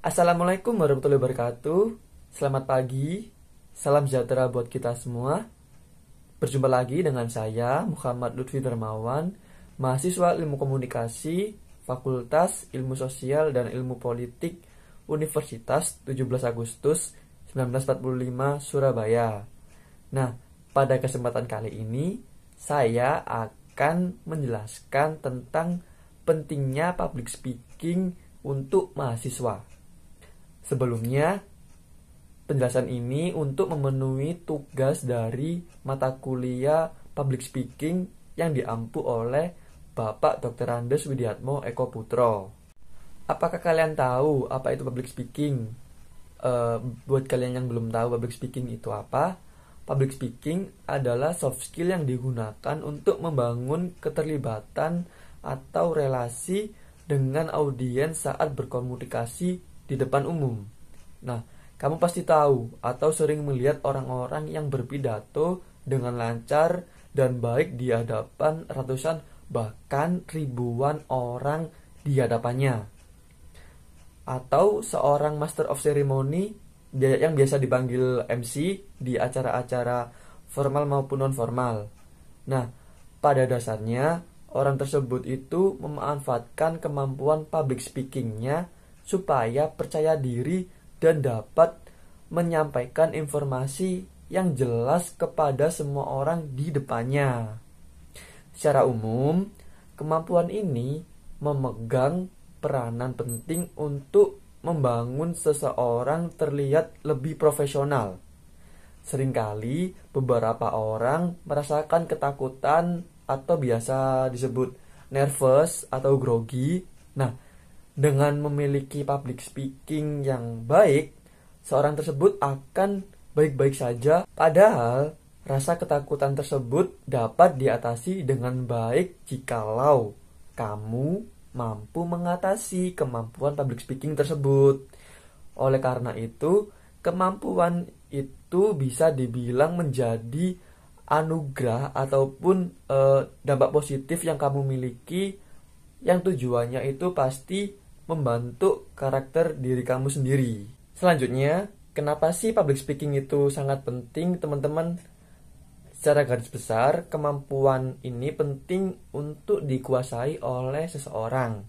Assalamualaikum warahmatullahi wabarakatuh. Selamat pagi, salam sejahtera buat kita semua. Berjumpa lagi dengan saya, Muhammad Lutfi Darmawan, mahasiswa Ilmu Komunikasi, Fakultas Ilmu Sosial dan Ilmu Politik, Universitas 17 Agustus 1945, Surabaya. Nah, pada kesempatan kali ini, saya akan menjelaskan tentang pentingnya public speaking untuk mahasiswa. Sebelumnya, penjelasan ini untuk memenuhi tugas dari mata kuliah public speaking yang diampu oleh Bapak Dr. Andes Widiatmo Eko Putro. Apakah kalian tahu apa itu public speaking? Buat kalian yang belum tahu public speaking itu apa, public speaking adalah soft skill yang digunakan untuk membangun keterlibatan atau relasi dengan audiens saat berkomunikasi di depan umum. Nah, kamu pasti tahu atau sering melihat orang-orang yang berpidato dengan lancar dan baik di hadapan ratusan bahkan ribuan orang di hadapannya. Atau seorang master of ceremony yang biasa dipanggil MC di acara-acara formal maupun non-formal. Nah, pada dasarnya orang tersebut itu memanfaatkan kemampuan public speakingnya supaya percaya diri dan dapat menyampaikan informasi yang jelas kepada semua orang di depannya. Secara umum, kemampuan ini memegang peranan penting untuk membangun seseorang terlihat lebih profesional. Seringkali beberapa orang merasakan ketakutan atau biasa disebut nervous atau grogi. Nah, dengan memiliki public speaking yang baik, seorang tersebut akan baik-baik saja. Padahal, rasa ketakutan tersebut dapat diatasi dengan baik jikalau kamu mampu mengatasi kemampuan public speaking tersebut. Oleh karena itu, kemampuan itu bisa dibilang menjadi anugerah ataupun dampak positif yang kamu miliki, yang tujuannya itu pasti membantu karakter diri kamu sendiri. Selanjutnya, kenapa sih public speaking itu sangat penting, teman-teman? Secara garis besar, kemampuan ini penting untuk dikuasai oleh seseorang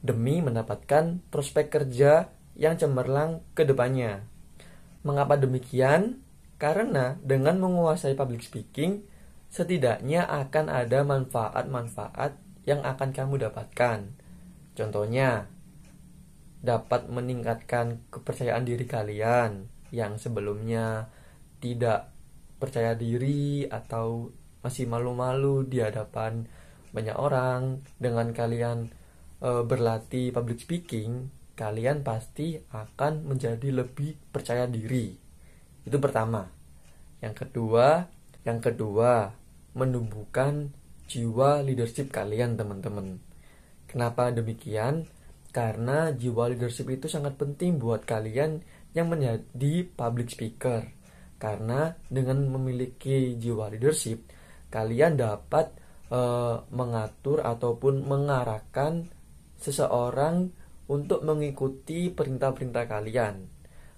demi mendapatkan prospek kerja yang cemerlang ke depannya. Mengapa demikian? Karena dengan menguasai public speaking, setidaknya akan ada manfaat-manfaat yang akan kamu dapatkan. Contohnya, dapat meningkatkan kepercayaan diri kalian yang sebelumnya tidak percaya diri atau masih malu-malu di hadapan banyak orang. Dengan kalian berlatih public speaking, kalian pasti akan menjadi lebih percaya diri. Itu pertama. Yang kedua, menumbuhkan jiwa leadership kalian, teman-teman. Kenapa demikian? Karena jiwa leadership itu sangat penting buat kalian yang menjadi public speaker. Karena dengan memiliki jiwa leadership, kalian dapat mengatur ataupun mengarahkan seseorang untuk mengikuti perintah-perintah kalian.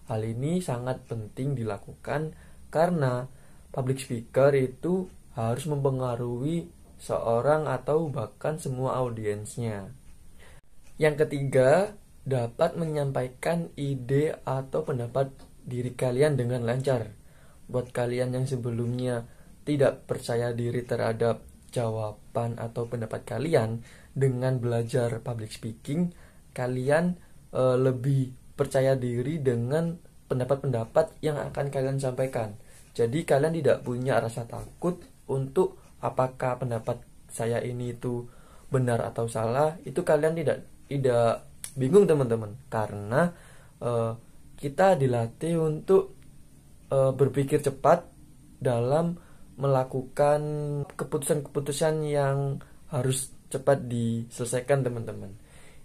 Hal ini sangat penting dilakukan karena public speaker itu harus mempengaruhi seorang atau bahkan semua audiensnya. Yang ketiga, dapat menyampaikan ide atau pendapat diri kalian dengan lancar. Buat kalian yang sebelumnya tidak percaya diri terhadap jawaban atau pendapat kalian, dengan belajar public speaking, kalian lebih percaya diri dengan pendapat-pendapat yang akan kalian sampaikan. Jadi kalian tidak punya rasa takut untuk apakah pendapat saya ini itu benar atau salah. Itu kalian tidak bingung, teman-teman, karena kita dilatih untuk berpikir cepat dalam melakukan keputusan-keputusan yang harus cepat diselesaikan, teman-teman.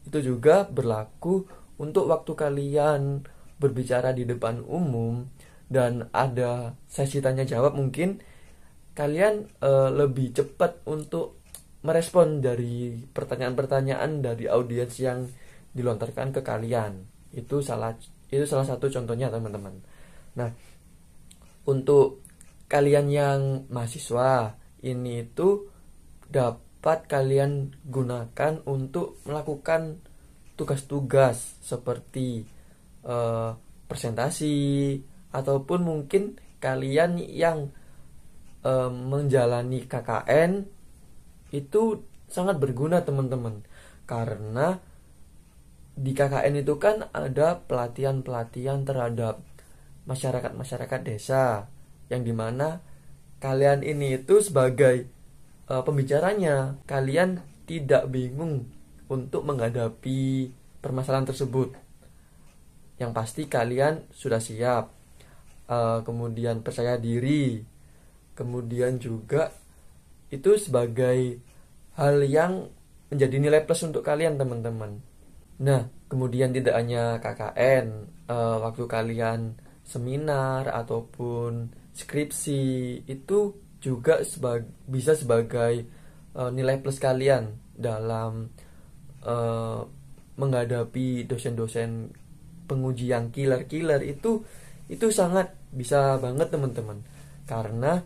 Itu juga berlaku untuk waktu kalian berbicara di depan umum dan ada sesi tanya jawab. Mungkin kalian lebih cepat untuk merespon dari pertanyaan-pertanyaan dari audiens yang dilontarkan ke kalian. Itu salah satu contohnya, teman-teman. Nah, untuk kalian yang mahasiswa, ini itu dapat kalian gunakan untuk melakukan tugas-tugas seperti presentasi, ataupun mungkin kalian yang menjalani KKN itu sangat berguna, teman-teman, karena di KKN itu kan ada pelatihan-pelatihan terhadap masyarakat desa, yang dimana kalian ini itu sebagai pembicaranya, kalian tidak bingung untuk menghadapi permasalahan tersebut. Yang pasti kalian sudah siap, kemudian percaya diri, kemudian juga itu sebagai hal yang menjadi nilai plus untuk kalian, teman-teman. Nah, kemudian tidak hanya KKN, waktu kalian seminar ataupun skripsi itu juga bisa sebagai nilai plus kalian dalam menghadapi dosen-dosen penguji yang killer itu sangat bisa banget, teman-teman, karena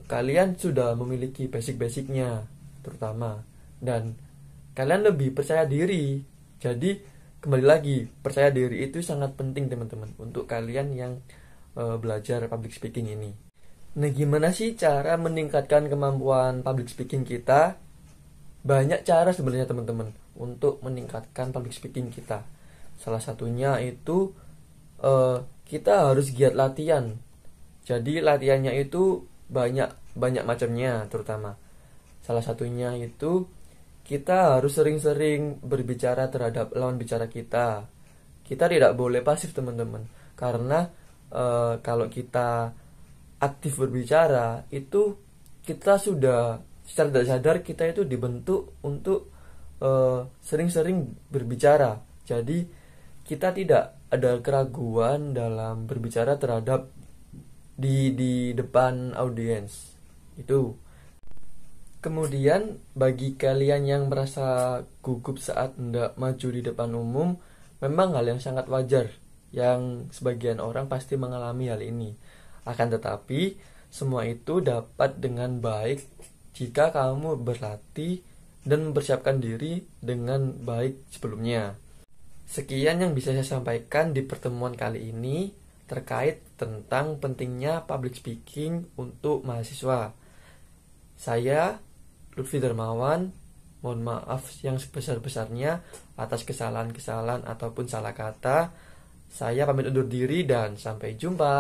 kalian sudah memiliki basic-basicnya terutama, dan kalian lebih percaya diri. Jadi kembali lagi, percaya diri itu sangat penting, teman-teman, untuk kalian yang belajar public speaking ini. Nah, gimana sih cara meningkatkan kemampuan public speaking kita? Banyak cara sebenarnya, teman-teman, untuk meningkatkan public speaking kita. Salah satunya itu kita harus giat latihan. Jadi latihannya itu banyak macamnya, terutama salah satunya itu kita harus sering-sering berbicara terhadap lawan bicara kita. Kita tidak boleh pasif, teman-teman, karena kalau kita aktif berbicara, itu kita sudah secara tidak sadar kita itu dibentuk untuk sering-sering berbicara. Jadi kita tidak ada keraguan dalam berbicara terhadap di depan audiens itu. Kemudian bagi kalian yang merasa gugup saat hendak maju di depan umum, memang hal yang sangat wajar, yang sebagian orang pasti mengalami hal ini. Akan tetapi semua itu dapat dengan baik jika kamu berlatih dan mempersiapkan diri dengan baik sebelumnya. Sekian yang bisa saya sampaikan di pertemuan kali ini terkait tentang pentingnya public speaking untuk mahasiswa. Saya Lutfi Dermawan, mohon maaf yang sebesar-besarnya atas kesalahan-kesalahan ataupun salah kata. Saya pamit undur diri dan sampai jumpa.